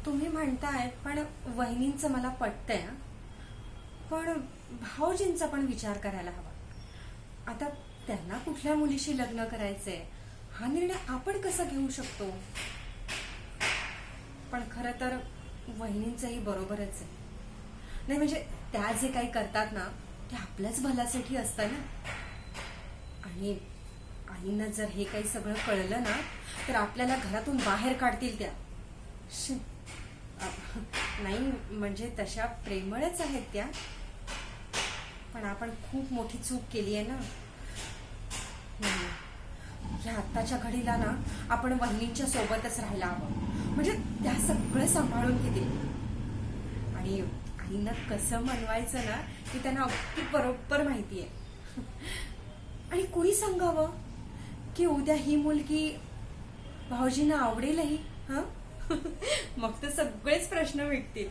तुम्ही म्हणताय पण वहिनींचं मला पटतंय हं. पण भाऊजींचा पण विचार करायला हवा. आता त्यांना कुठल्या मुलीशी लग्न करायचंय हा निर्णय आपण कसा घेऊ शकतो. पण खरं तर वहिनींचंही बरोबरच आहे. नाही म्हणजे त्या जे काही करतात ना ते आपल्याच भल्यासाठी असतं ना. आणि आईंना जर हे काही सगळं कळलं ना तर आपल्याला घरातून बाहेर काढतील त्या. शी. अ, नाही म्हणजे तशा प्रेमळच आहेत त्या. पण आपण खूप मोठी चूक केली आहे ना. नाही. ह्या आत्ताच्या घडीला ना आपण वहिनींच्या सोबतच राहायला हवं. म्हणजे त्या सगळं सांभाळून घेतील. आणि आईनं कसं मनवायचं ना की त्यांना अगदी बरोबर माहिती आहे. आणि कुणी सांगावं की उद्या ही मुलगी भाऊजींना आवडेलही. हं. मग तर सगळेच प्रश्न मिटतील.